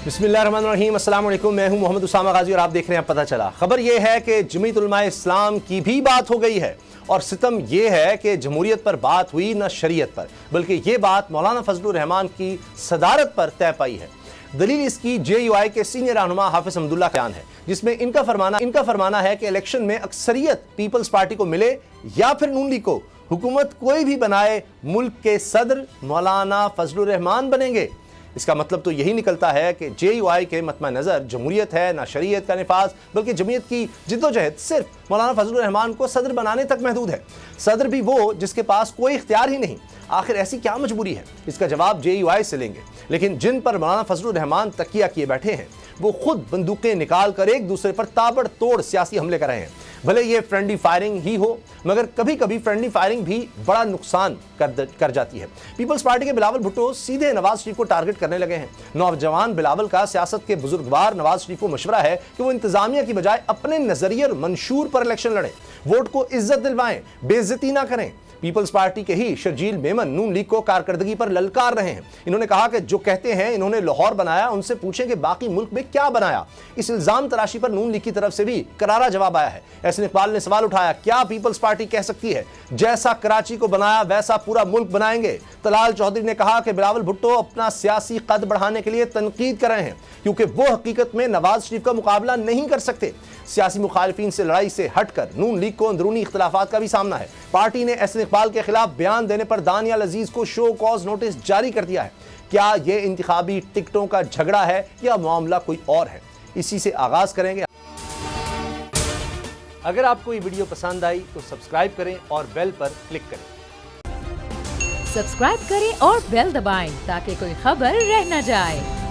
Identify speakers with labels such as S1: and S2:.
S1: बिस्मिल्लाहिर्रहमानिर्रहीम, अस्सलाम वालेकुम। मैं हूं मोहम्मद उसामा गाजी और आप देख रहे हैं पता चला। खबर यह है कि जमीयत उलमा इस्लाम की भी बात हो गई है और सितम यह है कि जमहूरियत पर बात हुई न शरीयत पर, बल्कि ये बात मौलाना फजलुर रहमान की सदारत पर तय पाई है। दलील इसकी JUI के सीनियर रहनुमा हाफिज हमदुल्ला का बयान है, जिसमें इनका फरमाना है कि इलेक्शन में अक्सरियत पीपल्स पार्टी को मिले या फिर नून लीग को, हुकूमत कोई भी बनाए, मुल्क के सदर मौलाना फजलुर रहमान बनेंगे। इसका मतलब तो यही निकलता है कि JUI के मतमा नज़र जमहूरियत है ना शरीयत का निफाज, बल्कि जमीयत की जिद्दोजहद सिर्फ मौलाना फजलुर रहमान को सदर बनाने तक महदूद है। सदर भी वो जिसके पास कोई इख्तियार ही नहीं। आखिर ऐसी क्या मजबूरी है? इसका जवाब JUI से लेंगे। लेकिन जिन पर मौलाना फजलुर रहमान तकिया किए बैठे हैं, वो खुद बंदूकें निकाल कर एक दूसरे पर ताबड़तोड़ सियासी हमले कर रहे हैं। भले ये फ्रेंडली फायरिंग ही हो, मगर कभी कभी फ्रेंडली फायरिंग भी बड़ा नुकसान कर जाती है। पीपल्स पार्टी के बिलावल भुट्टो सीधे नवाज शरीफ को टारगेट करने लगे हैं। नौजवान बिलावल का सियासत के बुजुर्गवार नवाज शरीफ को मशवरा है कि वो इंतजामिया की बजाय अपने नजरिए और मंशूर पर इलेक्शन लड़ें, वोट को इज्जत दिलवाएं, बेइज्जती ना करें। पीपल्स पार्टी के ही शर्जील मेमन नून लीग को कारकर्दगी पर ललकार रहे हैं। इन्होंने कहा कि जो कहते हैं इन्होंने लाहौर बनाया, उनसे पूछें कि बाकी मुल्क में क्या बनाया। इस इल्जाम तराशी पर नून लीग की तरफ से भी करारा जवाब आया है। एहसन इकबाल ने सवाल उठाया, क्या पीपल्स पार्टी कह सकती है जैसा कराची को बनाया वैसा पूरा मुल्क बनाएंगे? तलाल चौधरी ने कहा कि बिलावल भुट्टो अपना सियासी कद बढ़ाने के लिए तनकीद कर रहे हैं, क्योंकि वो हकीकत में नवाज शरीफ का मुकाबला नहीं कर सकते। सियासी मुखालिफिन से लड़ाई से हटकर नून लीग को अंदरूनी इख्तिलाफात का भी सामना है। पार्टी ने एहसन इकबाल के खिलाफ बयान देने पर दानियाल अजीज को शो कॉज नोटिस जारी कर दिया है। क्या यह इंतखाबी टिकटों का झगड़ा है या मामला कोई और है? इसी से आगाज करेंगे। अगर आपको ये वीडियो पसंद आई तो सब्सक्राइब करें और बेल पर क्लिक करें।
S2: सब्सक्राइब करें और बेल दबाएं ताकि कोई खबर रह न जाए।